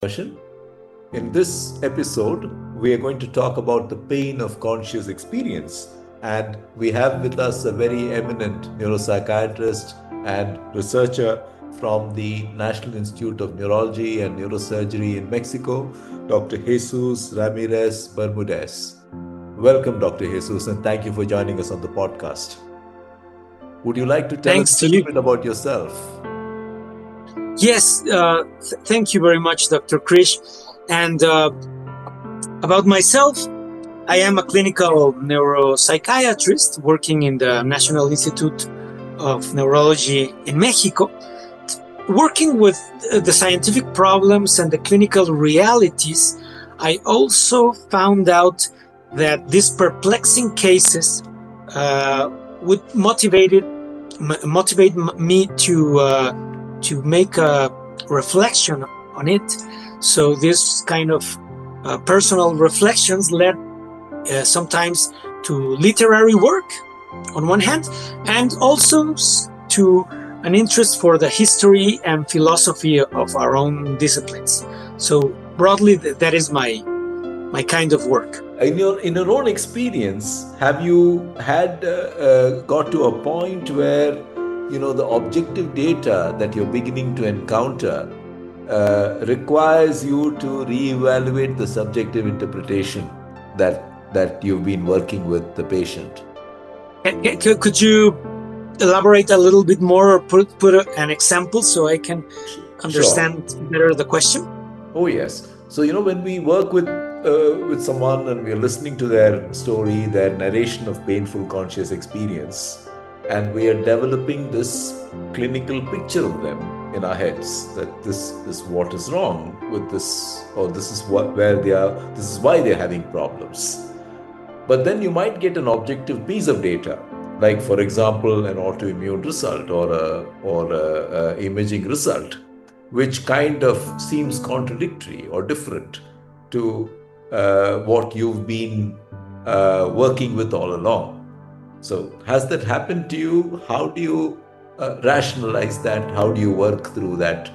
Version. In this episode, we are going to talk about the pain of conscious experience. And we have with us a very eminent neuropsychiatrist and researcher from the National Institute of Neurology and Neurosurgery in Mexico, Dr. Jesús Ramírez Bermúdez. Welcome, Dr. Jesús, and thank you for joining us on the podcast. Would you like to tell us a little bit about yourself? Yes, thank you very much, Dr. Krish. And about myself, I am a clinical neuropsychiatrist working in the National Institute of Neurology in Mexico, working with the scientific problems and the clinical realities. I also found out that these perplexing cases would motivate me to make a reflection on it. So this kind of personal reflections led sometimes to literary work on one hand, and also to an interest for the history and philosophy of our own disciplines. So broadly, that is my kind of work. In your own experience, have you had got to a point where the objective data that you're beginning to encounter requires you to reevaluate the subjective interpretation that you've been working with the patient? Could you elaborate a little bit more, or put an example so I can understand better the question? Oh yes. So when we work with someone and we're listening to their story, their narration of painful conscious experience, and we are developing this clinical picture of them in our heads, that this is what is wrong with this, or this is where they are, this is why they're having problems. But then you might get an objective piece of data, like for example an autoimmune result or a imaging result, which kind of seems contradictory or different to what you've been working with all along. So has that happened to you? How do you rationalize that? How do you work through that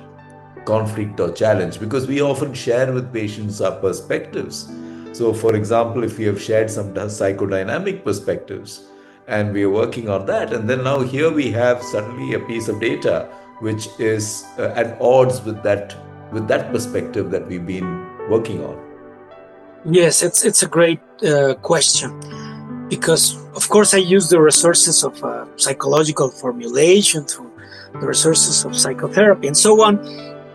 conflict or challenge? Because we often share with patients our perspectives. So for example, if we have shared some psychodynamic perspectives and we are working on that, and then now here we have suddenly a piece of data which is at odds with that perspective that we've been working on. Yes, it's a great question. Because, of course, I use the resources of psychological formulation, through the resources of psychotherapy and so on.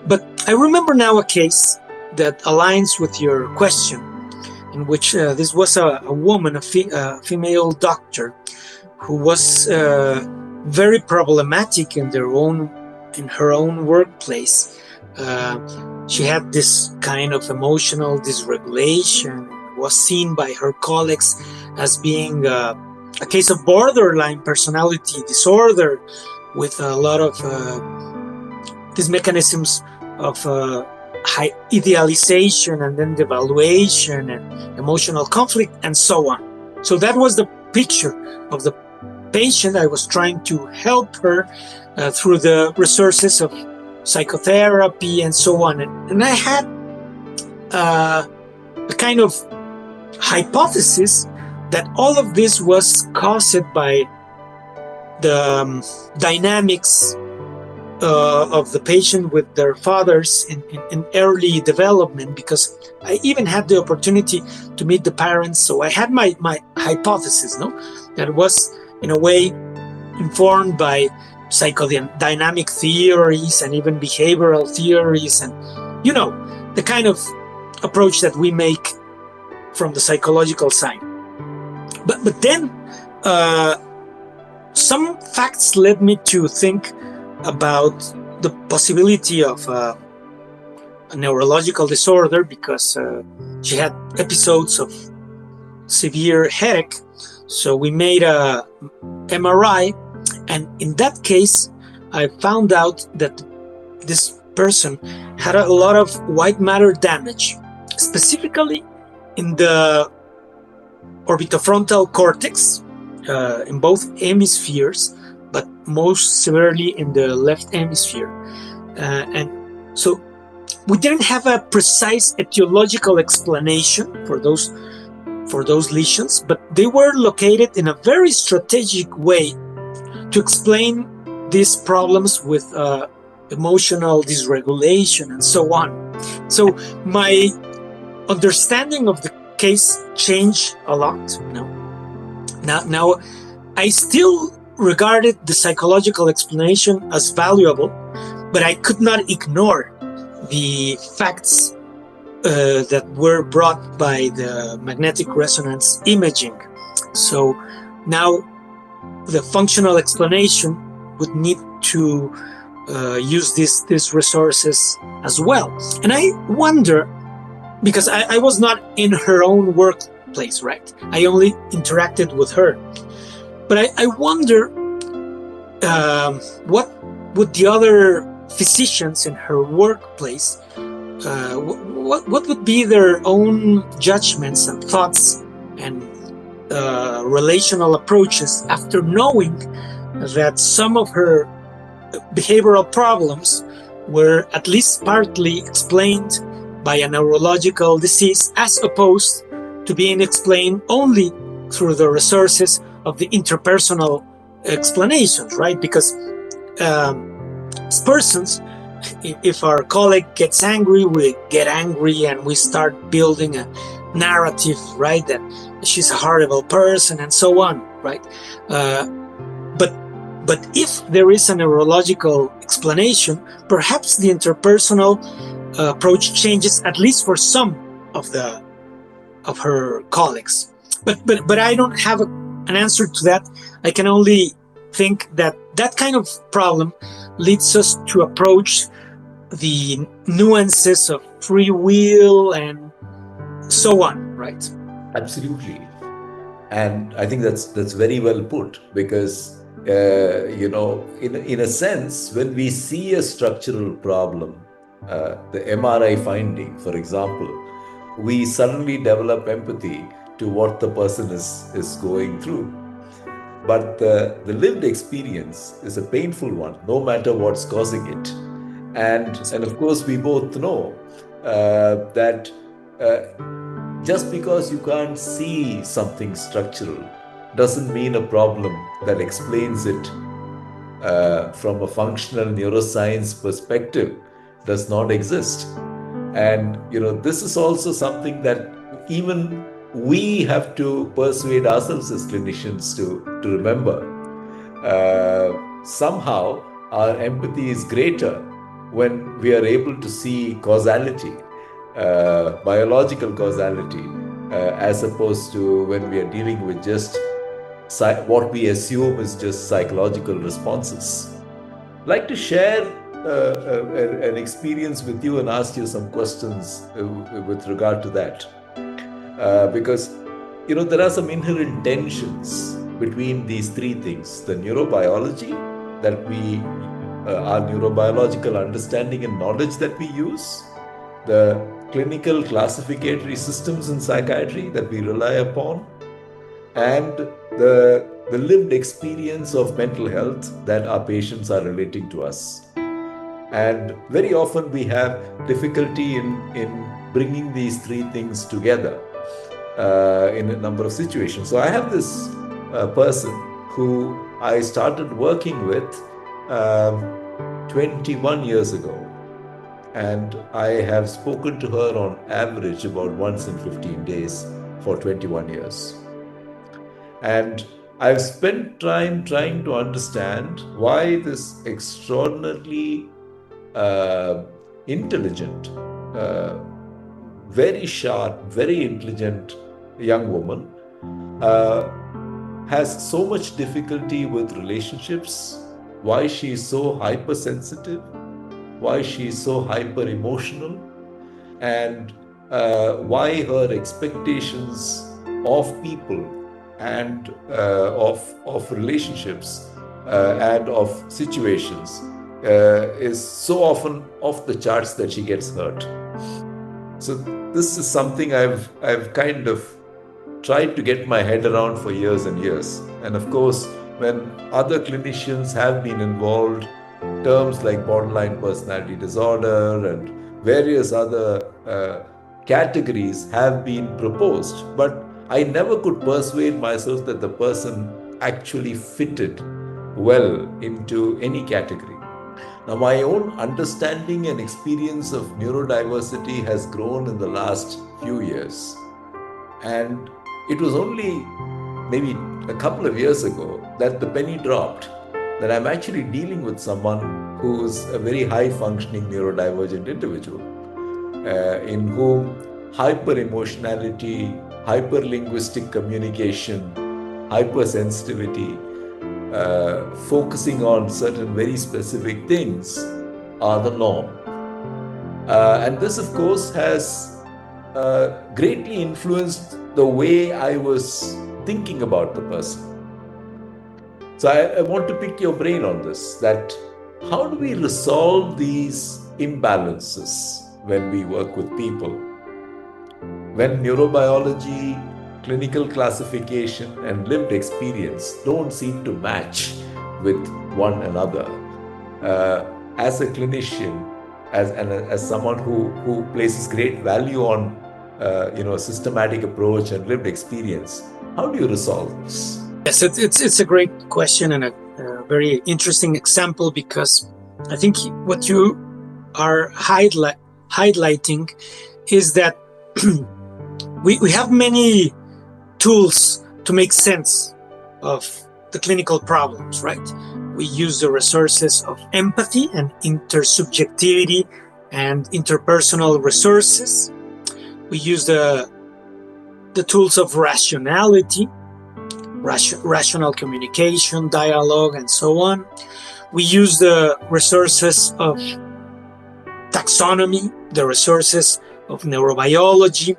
But I remember now a case that aligns with your question, in which this was a woman, a female doctor, who was very problematic in her own workplace. She had this kind of emotional dysregulation, was seen by her colleagues as being a case of borderline personality disorder, with a lot of these mechanisms of high idealization and then devaluation and emotional conflict and so on. So that was the picture of the patient. I was trying to help her through the resources of psychotherapy and so on. And I had a kind of hypothesis that all of this was caused by the dynamics of the patient with their fathers in early development, because I even had the opportunity to meet the parents. So I had my hypothesis, that was in a way informed by psychodynamic theories and even behavioral theories, and the kind of approach that we make from the psychological side. But then some facts led me to think about the possibility of a neurological disorder, because she had episodes of severe headache. So we made a MRI, and in that case I found out that this person had a lot of white matter damage, specifically in the orbitofrontal cortex, in both hemispheres, but most severely in the left hemisphere. And so we didn't have a precise etiological explanation for those lesions, but they were located in a very strategic way to explain these problems with emotional dysregulation and so on. So my understanding of the case changed a lot. Now I still regarded the psychological explanation as valuable, but I could not ignore the facts that were brought by the magnetic resonance imaging. So now the functional explanation would need to use these resources as well. And I wonder, because I was not in her own workplace, right? I only interacted with her. But I wonder what would the other physicians in her workplace, what would be their own judgments and thoughts and relational approaches after knowing that some of her behavioral problems were at least partly explained by a neurological disease, as opposed to being explained only through the resources of the interpersonal explanations, right? Because as persons, if our colleague gets angry, we get angry and we start building a narrative, right? That she's a horrible person and so on, right? But if there is a neurological explanation, perhaps the interpersonal approach changes, at least for some of her colleagues. But I don't have an answer to that. I can only think that kind of problem leads us to approach the nuances of free will and so on, right? Absolutely. And I think that's very well put, because in a sense, when we see a structural problem, the MRI finding, for example, we suddenly develop empathy to what the person is going through. But the lived experience is a painful one, no matter what's causing it. And of course, we both know that just because you can't see something structural doesn't mean a problem that explains it from a functional neuroscience perspective does not exist. And this is also something that even we have to persuade ourselves as clinicians to remember. Somehow our empathy is greater when we are able to see causality, biological causality, as opposed to when we are dealing with just what we assume is just psychological responses. I'd like to share an experience with you and ask you some questions with regard to that. Because, there are some inherent tensions between these three things: the neurobiology that our neurobiological understanding and knowledge that we use, the clinical classificatory systems in psychiatry that we rely upon, and the lived experience of mental health that our patients are relating to us. And very often we have difficulty in bringing these three things together in a number of situations. So I have this person who I started working with 21 years ago. And I have spoken to her on average about once in 15 days for 21 years. And I've spent time trying to understand why this extraordinarily intelligent, very sharp, very intelligent young woman has so much difficulty with relationships, why she is so hypersensitive, why she is so hyper emotional, and why her expectations of people and of relationships and of situations is so often off the charts that she gets hurt. So this is something I've kind of tried to get my head around for years and years. And of course, when other clinicians have been involved, terms like borderline personality disorder and various other categories have been proposed, but I never could persuade myself that the person actually fitted well into any category. Now, my own understanding and experience of neurodiversity has grown in the last few years. And it was only maybe a couple of years ago that the penny dropped that I'm actually dealing with someone who's a very high functioning neurodivergent individual, in whom hyper-emotionality, hyper-linguistic communication, hypersensitivity, focusing on certain very specific things are the norm. And this, of course, has greatly influenced the way I was thinking about the person. So I want to pick your brain on this, that how do we resolve these imbalances when we work with people? When neurobiology, clinical classification, and lived experience don't seem to match with one another. As a clinician, as someone who places great value on systematic approach and lived experience, how do you resolve this? Yes, it's a great question and a very interesting example, because I think what you are highlighting is that we have many tools to make sense of the clinical problems, right? We use the resources of empathy and intersubjectivity and interpersonal resources. We use the tools of rationality, rational communication, dialogue, and so on. We use the resources of taxonomy, the resources of neurobiology,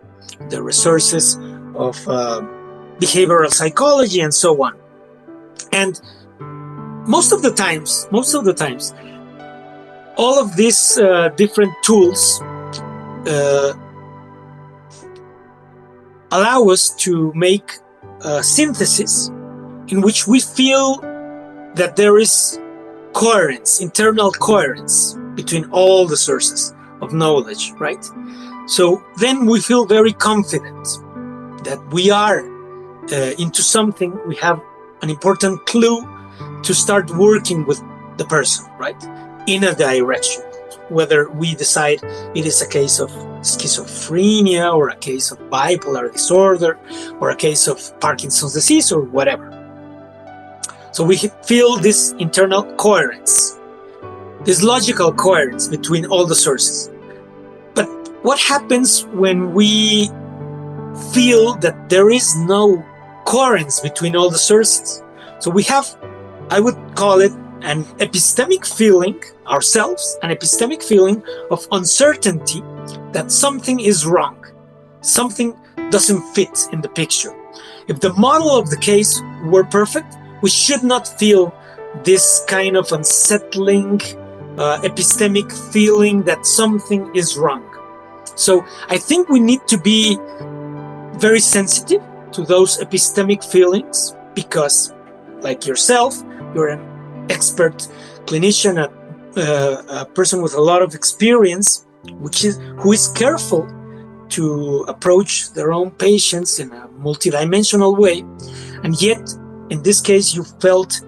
the resources of behavioral psychology, and so on. And most of the times, all of these different tools allow us to make a synthesis in which we feel that there is coherence, internal coherence between all the sources of knowledge, right? So then we feel very confident that we are into something. We have an important clue to start working with the person, right? In a direction, whether we decide it is a case of schizophrenia or a case of bipolar disorder or a case of Parkinson's disease or whatever. So we feel this internal coherence, this logical coherence between all the sources. But what happens when we feel that there is no coherence between all the sources? So we have, I would call it, an epistemic feeling ourselves, an epistemic feeling of uncertainty that something is wrong, something doesn't fit in the picture. If the model of the case were perfect, we should not feel this kind of unsettling epistemic feeling that something is wrong. So I think we need to be very sensitive to those epistemic feelings, because, like yourself, you're an expert clinician, a person with a lot of experience, who is careful to approach their own patients in a multidimensional way, and yet in this case you felt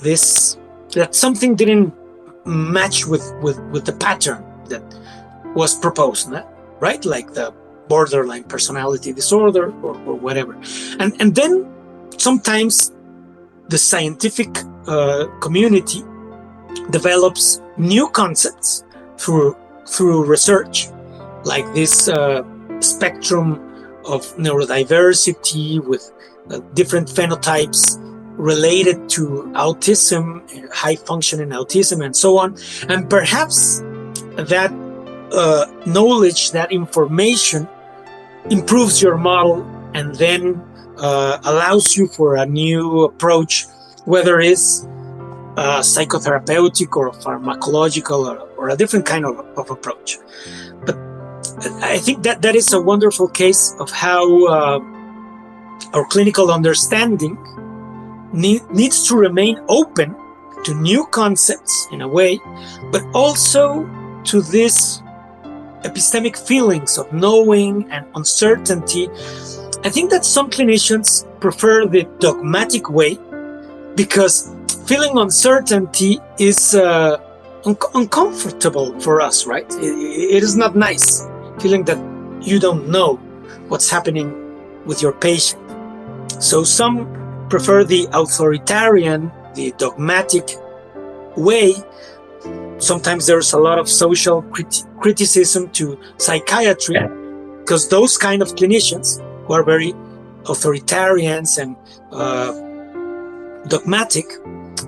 that something didn't match with the pattern that was proposed, right? Like the borderline personality disorder or whatever. And then sometimes the scientific community develops new concepts through research, like this spectrum of neurodiversity with different phenotypes related to autism, high functioning autism, and so on. And perhaps that knowledge, that information improves your model and then allows you for a new approach, whether it's psychotherapeutic or pharmacological or a different kind of approach. But I think that is a wonderful case of how our clinical understanding needs to remain open to new concepts in a way, but also to this epistemic feelings of knowing and uncertainty, I think that some clinicians prefer the dogmatic way, because feeling uncertainty is uncomfortable for us, right? It is not nice feeling that you don't know what's happening with your patient. So some prefer the authoritarian, the dogmatic way. Sometimes there's a lot of social criticism to psychiatry, because those kind of clinicians who are very authoritarians and dogmatic,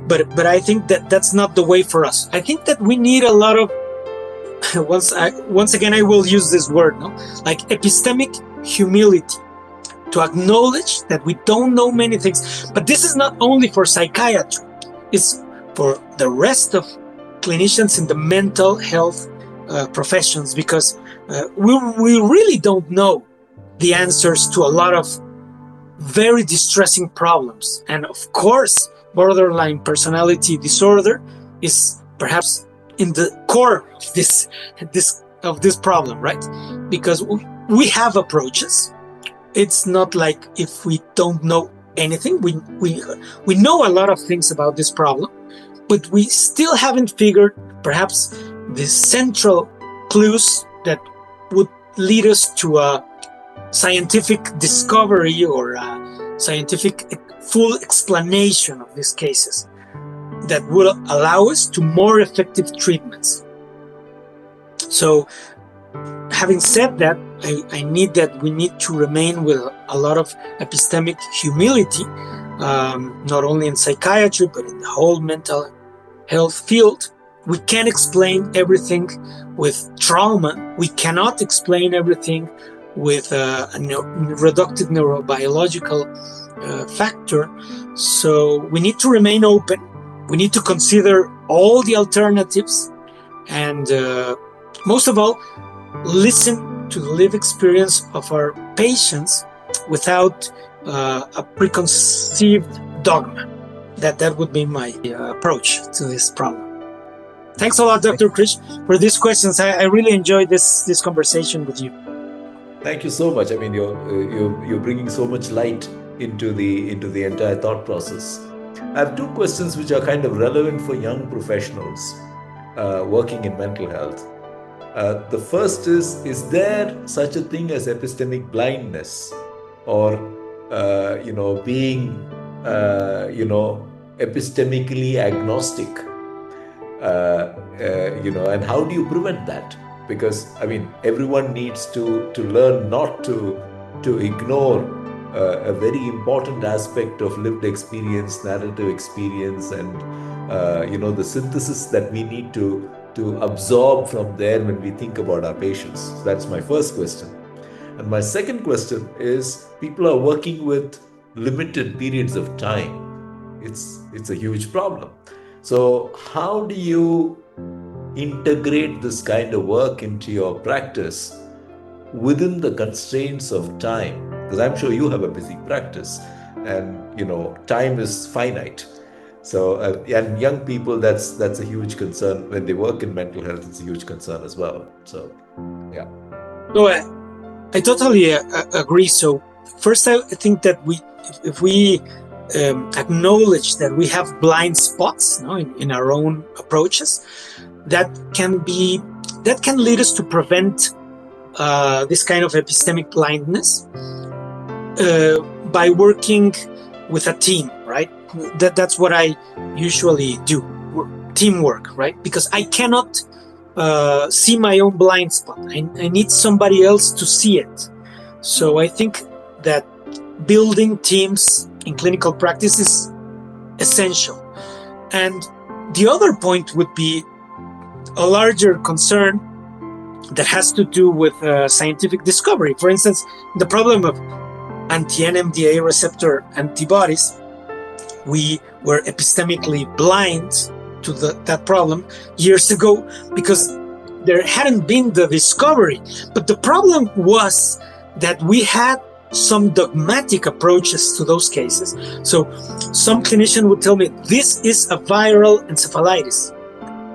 but I think that that's not the way for us. I think that we need a lot of, once again I will use this word, like epistemic humility, to acknowledge that we don't know many things. But this is not only for psychiatry, it's for the rest of clinicians in the mental health professions, because we really don't know the answers to a lot of very distressing problems. And of course, borderline personality disorder is perhaps in the core of this problem, right? Because we have approaches. It's not like if we don't know anything. We know a lot of things about this problem, but we still haven't figured perhaps the central clues that would lead us to a scientific discovery or a scientific full explanation of these cases that will allow us to more effective treatments. So, having said that, we need to remain with a lot of epistemic humility, not only in psychiatry, but in the whole mental health field. We can't explain everything with trauma. We cannot explain everything with a reductive neurobiological factor. So we need to remain open. We need to consider all the alternatives, and most of all, listen to the lived experience of our patients without a preconceived dogma. That would be my approach to this problem. Thanks a lot, Dr. Krish, for these questions. I really enjoyed this conversation with you. Thank you so much. I mean, you're bringing so much light into the entire thought process. I have two questions which are kind of relevant for young professionals working in mental health. The first is there such a thing as epistemic blindness, or being epistemically agnostic? And how do you prevent that? Because I mean, everyone needs to learn not to ignore a very important aspect of lived experience, narrative experience, and the synthesis that we need to absorb from there when we think about our patients. So that's my first question. And my second question is, people are working with limited periods of time. It's a huge problem. So how do you integrate this kind of work into your practice within the constraints of time? Because I'm sure you have a busy practice, and time is finite. So and young people, that's a huge concern. When they work in mental health, it's a huge concern as well. So yeah. No, I totally agree. So first, I think that if we acknowledge that we have blind spots in our own approaches, that can lead us to prevent this kind of epistemic blindness by working with a team, right? That's what I usually do, teamwork, right? Because I cannot see my own blind spot. I need somebody else to see it. So I think that building teams in clinical practice is essential. And the other point would be a larger concern that has to do with scientific discovery. For instance, the problem of anti-NMDA receptor antibodies, we were epistemically blind to that problem years ago because there hadn't been the discovery. But the problem was that we had some dogmatic approaches to those cases. So some clinician would tell me, this is a viral encephalitis,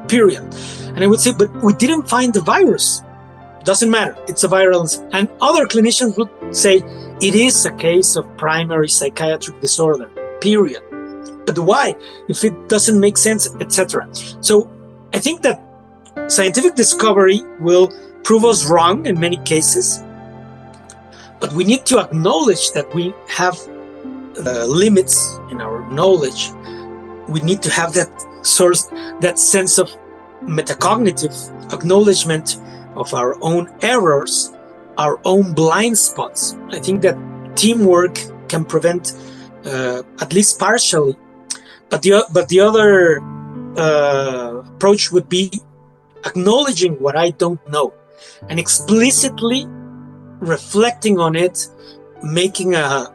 period. And I would say, but we didn't find the virus. Doesn't matter. It's a viral illness. And other clinicians would say it is a case of primary psychiatric disorder, period. But why? If it doesn't make sense, etc. So I think that scientific discovery will prove us wrong in many cases, but we need to acknowledge that we have limits in our knowledge. We need to have that sense of metacognitive acknowledgement of our own errors, our own blind spots. I think that teamwork can prevent, at least partially. But the other approach would be acknowledging what I don't know and explicitly reflecting on it, making a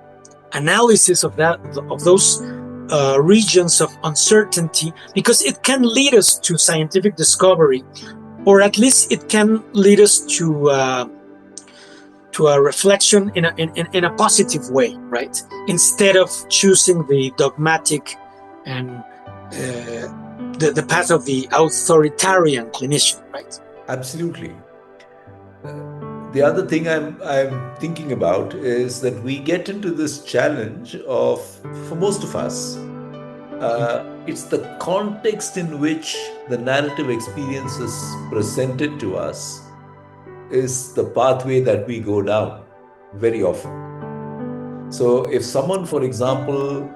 analysis of those regions of uncertainty, because it can lead us to scientific discovery, or at least it can lead us to a reflection in a positive way, right? Instead of choosing the dogmatic and the path of the authoritarian clinician, right? Absolutely. The other thing I'm thinking about is that we get into this challenge of, for most of us, it's the context in which the narrative experience is presented to us is the pathway that we go down very often. So if someone, for example,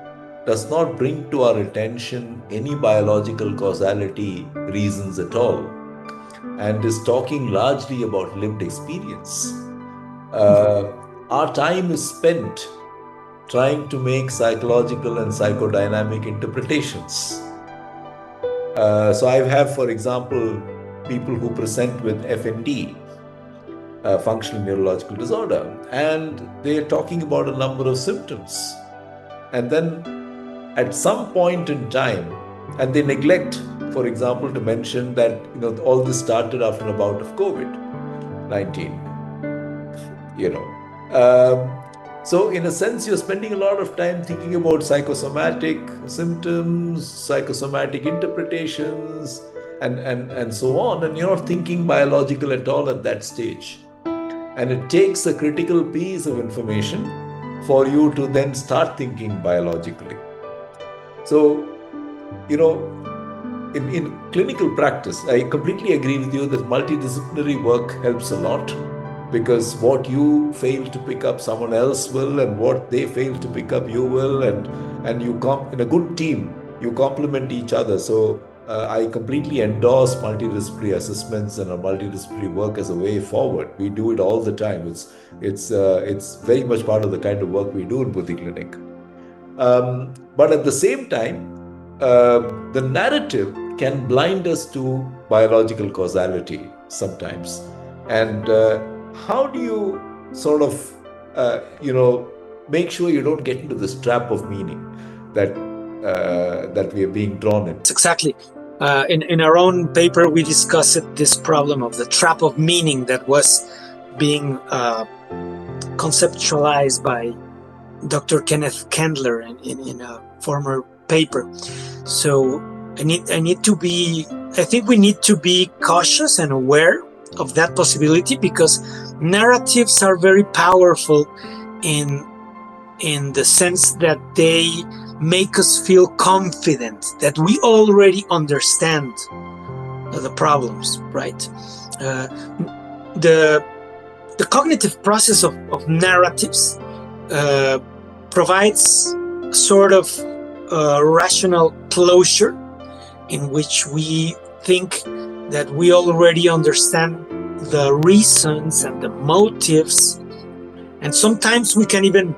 does not bring to our attention any biological causality reasons at all, and is talking largely about lived experience, our time is spent trying to make psychological and psychodynamic interpretations. So I have, for example, people who present with FND, functional neurological disorder, and they are talking about a number of symptoms. And then at some point in time, and they neglect, for example, to mention that all this started after a bout of COVID-19. So in a sense, you're spending a lot of time thinking about psychosomatic symptoms, psychosomatic interpretations, and so on, and you're not thinking biological at all at that stage. And it takes a critical piece of information for you to then start thinking biologically. So, in clinical practice, I completely agree with you that multidisciplinary work helps a lot, because what you fail to pick up, someone else will, and what they fail to pick up, you will, and you in a good team, you complement each other. So I completely endorse multidisciplinary assessments and a multidisciplinary work as a way forward. We do it all the time. It's very much part of the kind of work we do in Buddhi Clinic. But at the same time, the narrative can blind us to biological causality sometimes. And how do you sort of, make sure you don't get into this trap of meaning that we are being drawn in? Exactly. In our own paper, we discussed this problem of the trap of meaning that was being conceptualized by Dr. Kenneth Kendler in a former paper. So I think we need to be cautious and aware of that possibility, because narratives are very powerful in the sense that they make us feel confident that we already understand the problems, right? The cognitive process of narratives provides sort of rational closure in which we think that we already understand the reasons and the motives, and sometimes we can even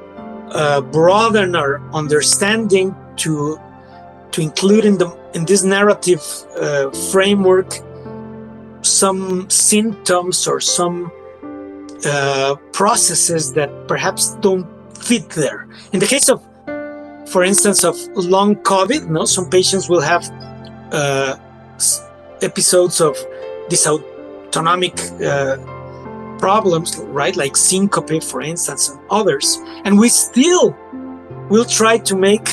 broaden our understanding to include in this narrative framework some symptoms or some processes that perhaps don't fit there. In the case of, for instance, of long COVID, some patients will have episodes of dysautonomic problems, right? Like syncope, for instance, and others. And we still will try to make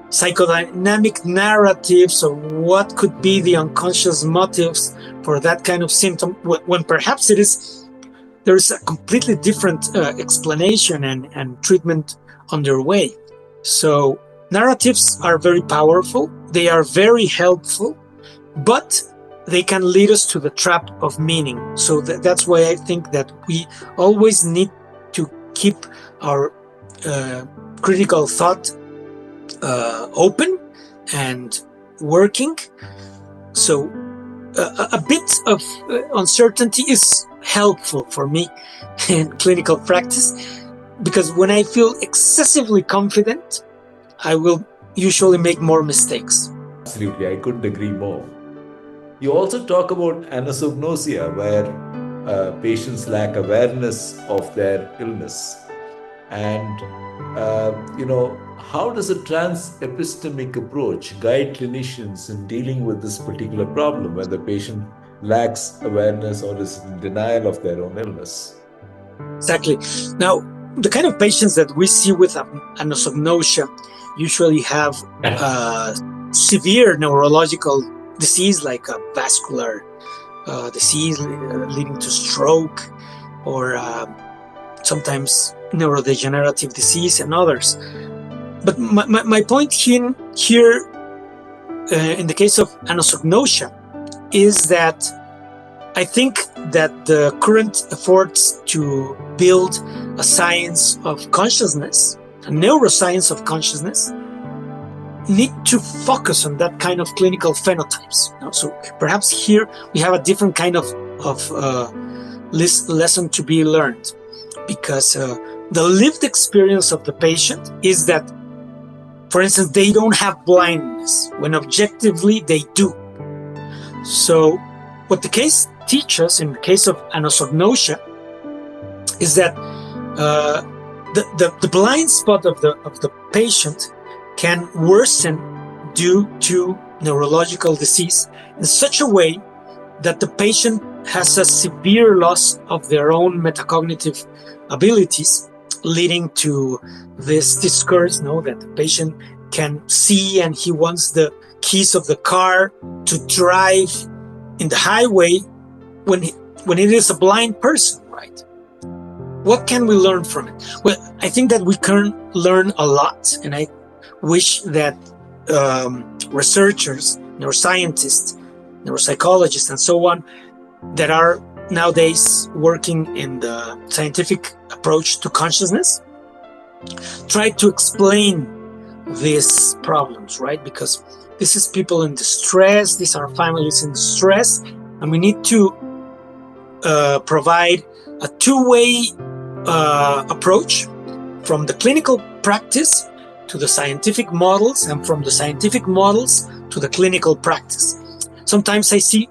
psychodynamic narratives or what could be the unconscious motives for that kind of symptom, when perhaps there is a completely different explanation and treatment underway. So narratives are very powerful, they are very helpful, but they can lead us to the trap of meaning. So that's why I think that we always need to keep our critical thought open and working. So a bit of uncertainty is helpful for me in clinical practice, because when I feel excessively confident, I will usually make more mistakes. Absolutely, I couldn't agree more. You also talk about anosognosia, where patients lack awareness of their illness. And, how does a trans-epistemic approach guide clinicians in dealing with this particular problem when the patient lacks awareness or is in denial of their own illness? Exactly. Now, the kind of patients that we see with anosognosia usually have severe neurological disease, like a vascular disease leading to stroke, or sometimes neurodegenerative disease and others. But my point here in the case of anosognosia is that I think that the current efforts to build a science of consciousness, a neuroscience of consciousness, need to focus on that kind of clinical phenotypes. So perhaps here we have a different kind of lesson to be learned, because the lived experience of the patient is that, for instance, they don't have blindness, when objectively they do. So what the case teaches in the case of anosognosia is that the blind spot of the patient can worsen due to neurological disease in such a way that the patient has a severe loss of their own metacognitive abilities, leading to this discourse, that the patient can see and he wants the keys of the car to drive in the highway when it is a blind person, right? What can we learn from it? Well, I think that we can learn a lot, and I wish that researchers, neuroscientists, neuropsychologists, and so on, that are nowadays working in the scientific approach to consciousness, try to explain these problems, right? Because this is people in distress, these are families in distress, and we need to provide a two-way approach from the clinical practice to the scientific models, and from the scientific models to the clinical practice. Sometimes I see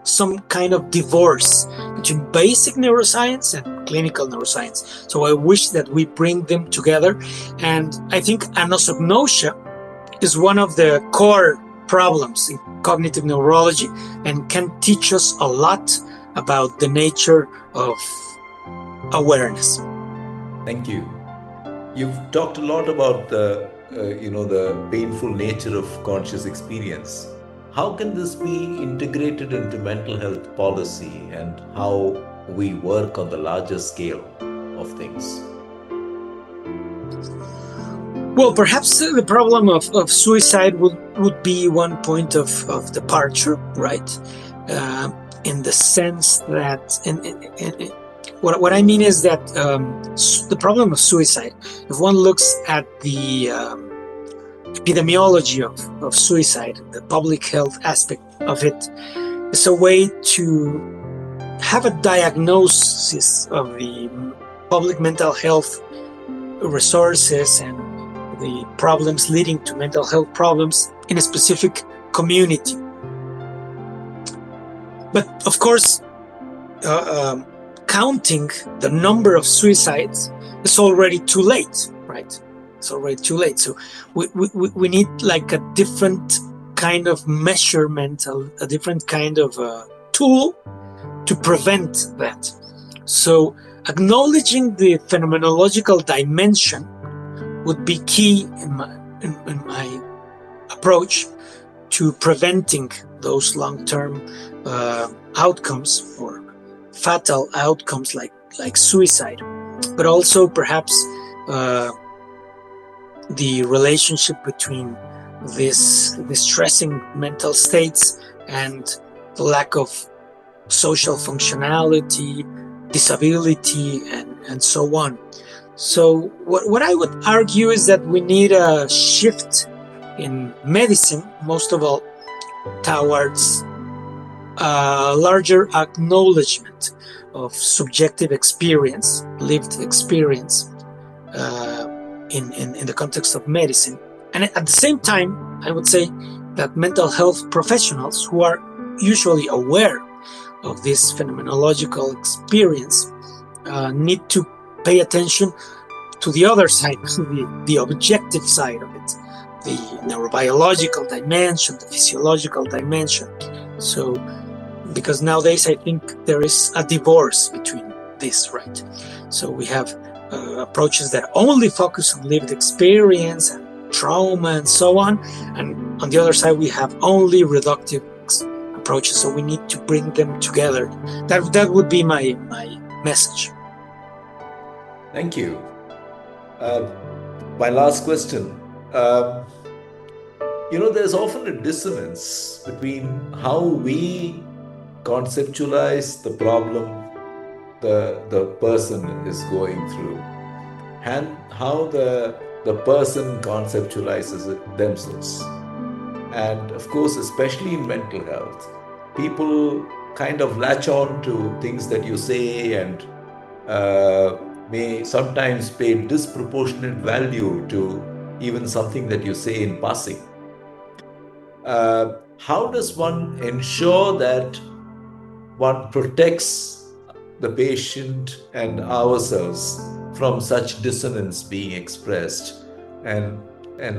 some kind of divorce between basic neuroscience and clinical neuroscience. So I wish that we bring them together. And I think anosognosia is one of the core problems in cognitive neurology and can teach us a lot about the nature of awareness. Thank you. You've talked a lot about the painful nature of conscious experience. How can this be integrated into mental health policy and how we work on the larger scale of things? Well, perhaps the problem of suicide would be one point of departure, right? In the sense that, what I mean is that the problem of suicide, if one looks at the epidemiology of suicide, the public health aspect of it, is a way to have a diagnosis of the public mental health resources and the problems leading to mental health problems in a specific community. But of course, counting the number of suicides is already too late, right? It's already too late. So we need like a different kind of measurement, a different kind of tool to prevent that. So acknowledging the phenomenological dimension would be key in my approach to preventing those long-term outcomes or fatal outcomes like suicide, but also perhaps the relationship between this distressing mental states and the lack of social functionality, disability, and so on. So what I would argue is that we need a shift in medicine, most of all, towards a larger acknowledgement of subjective experience, lived experience, in the context of medicine. And at the same time, I would say that mental health professionals who are usually aware of this phenomenological experience need to pay attention to the other side, the objective side of it, the neurobiological dimension, the physiological dimension. So, because nowadays I think there is a divorce between this, right? So we have approaches that only focus on lived experience and trauma and so on, and on the other side we have only reductive approaches. So we need to bring them together. That would be my message. Thank you. My last question. There's often a dissonance between how we conceptualize the problem the person is going through and how the person conceptualizes it themselves. And of course, especially in mental health, people kind of latch on to things that you say and may sometimes pay disproportionate value to even something that you say in passing. How does one ensure that one protects the patient and ourselves from such dissonance being expressed? And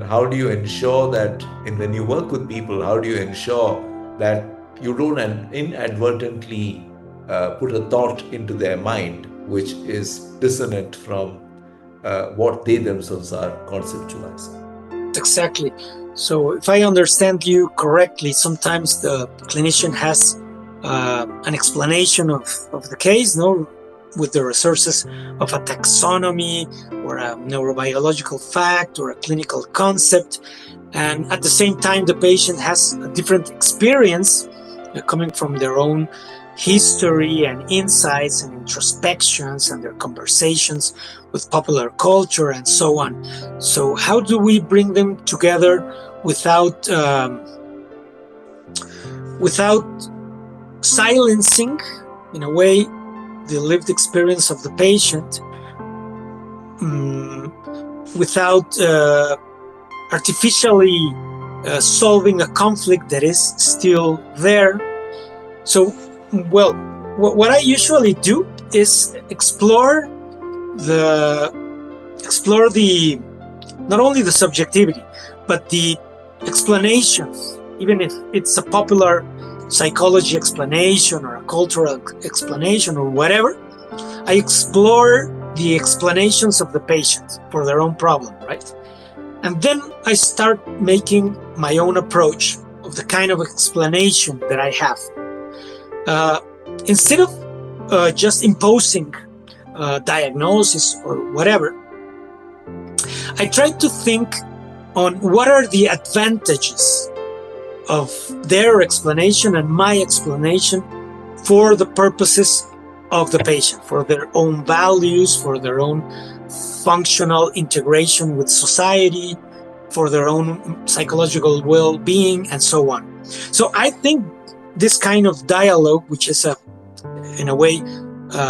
how do you ensure that when you work with people, how do you ensure that you don't inadvertently put a thought into their mind which is dissonant from what they themselves are conceptualizing? Exactly. So if I understand you correctly, sometimes the clinician has an explanation of the case, with the resources of a taxonomy or a neurobiological fact or a clinical concept. And at the same time, the patient has a different experience coming from their own history and insights and introspections and their conversations with popular culture and so on. So how do we bring them together without silencing, in a way, the lived experience of the patient, without artificially solving a conflict that is still there? So, well, what I usually do is explore the not only the subjectivity, but the explanations, even if it's a popular psychology explanation or a cultural explanation or whatever. I explore the explanations of the patient for their own problem, right? And then I start making my own approach of the kind of explanation that I have. Instead of just imposing diagnosis or whatever, I try to think on what are the advantages of their explanation and my explanation for the purposes of the patient, for their own values, for their own functional integration with society, for their own psychological well-being, and so on. So I think this kind of dialogue, which is in a way,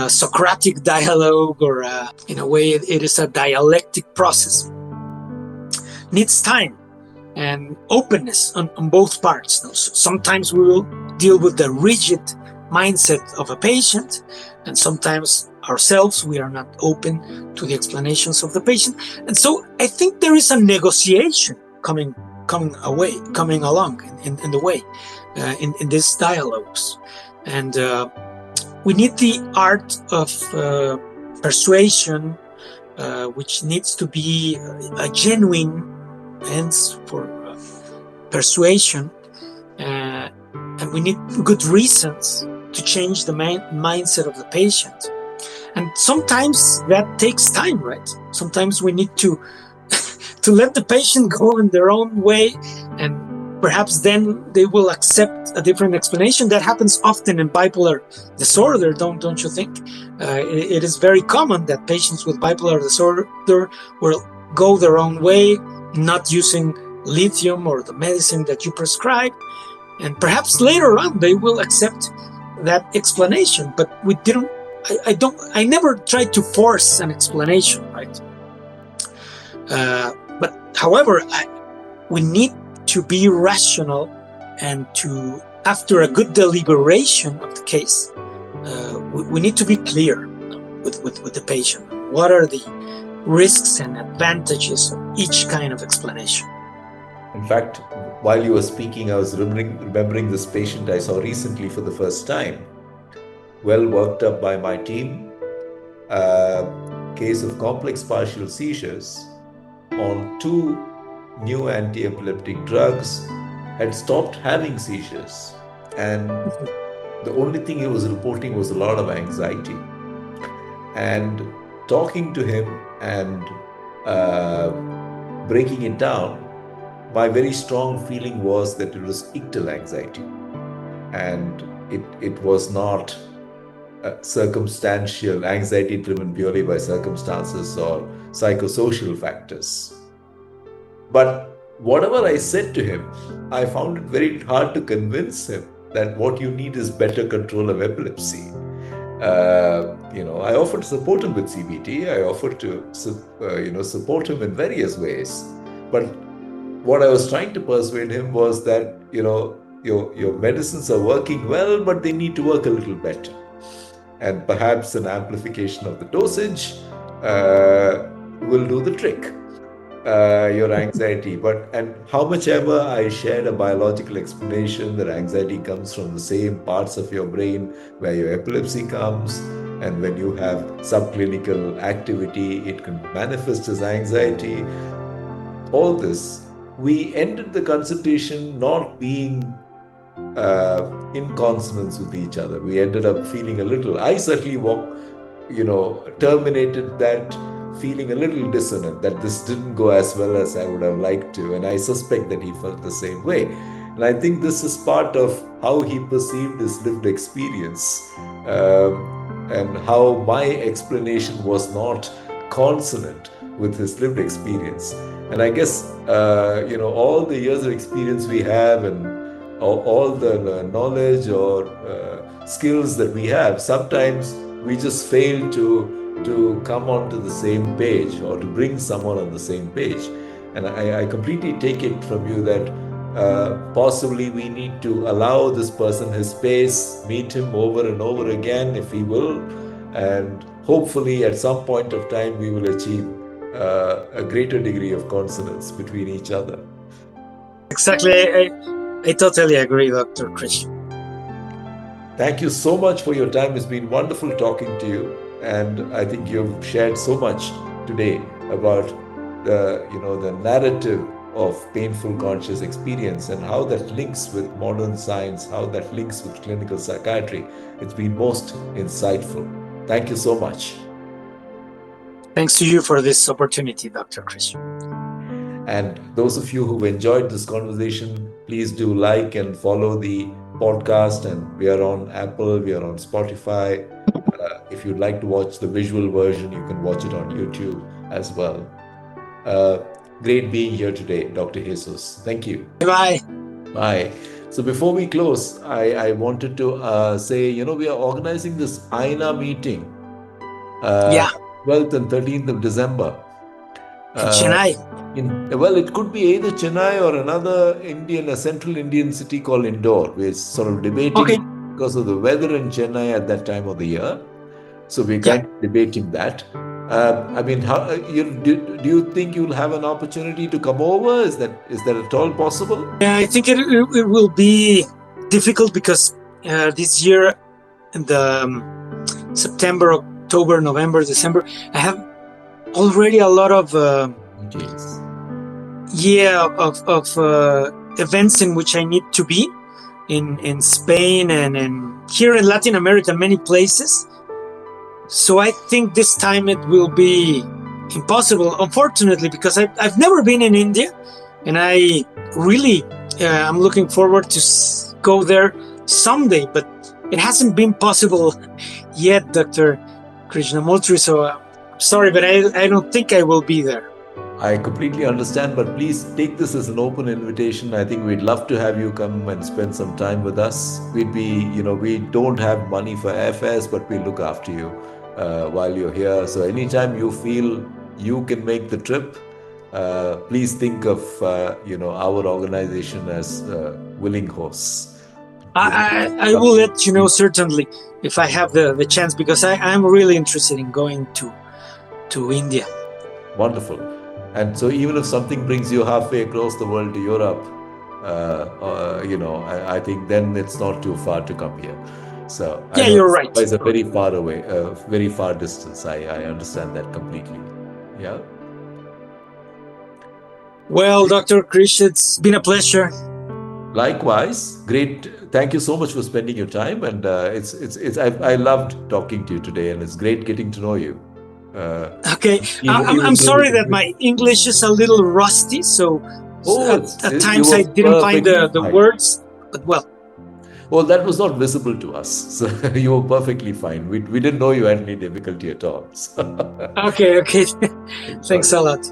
Socratic dialogue, or in a way, it is a dialectic process, needs time and openness on both parts. So sometimes we will deal with the rigid mindset of a patient, and sometimes ourselves we are not open to the explanations of the patient. And so I think there is a negotiation coming along in the way in these dialogues, and we need the art of persuasion, which needs to be a genuine ends for persuasion, and we need good reasons to change the mindset of the patient. And sometimes that takes time, right? Sometimes we need to let the patient go in their own way, and perhaps then they will accept a different explanation. That happens often in bipolar disorder, don't you think? It is very common that patients with bipolar disorder will go their own way, not using lithium or the medicine that you prescribe, and perhaps later on they will accept that explanation. But we didn't. I never tried to force an explanation, right? But however, we need to be rational, and to, after a good deliberation of the case, we need to be clear with the patient. What are the risks and advantages of each kind of explanation? In fact, while you were speaking, I was remembering this patient I saw recently for the first time. Well worked up by my team. Case of complex partial seizures on 2 new anti-epileptic drugs, had stopped having seizures, and the only thing he was reporting was a lot of anxiety. And talking to him and breaking it down, my very strong feeling was that it was ictal anxiety, and it was not circumstantial anxiety driven purely by circumstances or psychosocial factors. But whatever I said to him, I found it very hard to convince him that what you need is better control of epilepsy. I offered to support him with CBT. I offered to support him in various ways. But what I was trying to persuade him was that your medicines are working well, but they need to work a little better. And perhaps an amplification of the dosage will do the trick. Your anxiety, and how much ever I shared a biological explanation that anxiety comes from the same parts of your brain where your epilepsy comes, and when you have subclinical activity, it can manifest as anxiety. All this, we ended the consultation not being in consonance with each other. We ended up feeling a little, I certainly terminated that feeling a little dissonant, that this didn't go as well as I would have liked to, and I suspect that he felt the same way. And I think this is part of how he perceived his lived experience, and how my explanation was not consonant with his lived experience. And I guess all the years of experience we have, and all the knowledge or skills that we have, sometimes we just fail to come onto the same page, or to bring someone on the same page. And I completely take it from you that possibly we need to allow this person his space, meet him over and over again if he will, and hopefully at some point of time we will achieve a greater degree of consonance between each other. Exactly. I totally agree, Dr. Krish. Thank you so much for your time. It's been wonderful talking to you. And I think you've shared so much today about the narrative of painful conscious experience, and how that links with modern science, how that links with clinical psychiatry. It's been most insightful. Thank you so much. Thanks to you for this opportunity, Dr. Krish. And those of you who've enjoyed this conversation, please do like and follow the podcast. And we are on Apple, we are on Spotify. If you'd like to watch the visual version, you can watch it on YouTube as well. Great being here today, Dr. Jesus. Thank you. Bye. Bye. So before we close, I wanted to say, we are organizing this AINA meeting. 12th and 13th of December. In Chennai. It could be either Chennai or another a central Indian city called Indore. We're sort of debating because of the weather in Chennai at that time of the year. So we're kind of debating that. Do you think you'll have an opportunity to come over? Is that at all possible? Yeah, I think it will be difficult because this year, in the September, October, November, December, I have already a lot of events in which I need to be in Spain and here in Latin America, many places. So I think this time it will be impossible, unfortunately, because I've never been in India, and I really I'm looking forward to go there someday, but it hasn't been possible yet, Dr. Krishnamoorthy. So sorry, but I don't think I will be there. I completely understand, but please take this as an open invitation. I think we'd love to have you come and spend some time with us. We'd be, we don't have money for airfares, but we look after you while you're here. So anytime you feel you can make the trip, please think of, our organization as willing hosts. I will let you know, certainly, if I have the chance, because I'm really interested in going to India. Wonderful. And so even if something brings you halfway across the world to Europe, I think then it's not too far to come here. So yeah, you're right. It's a very far away, very far distance. I understand that completely. Yeah. Well, Dr. Krish, it's been a pleasure. Likewise, great. Thank you so much for spending your time, and I loved talking to you today, and it's great getting to know you. Okay, I'm sorry that my English is a little rusty, so at times I didn't find the words, but well. Well, that was not visible to us, so you were perfectly fine. We didn't know you had any difficulty at all. So. Okay. Thanks a lot.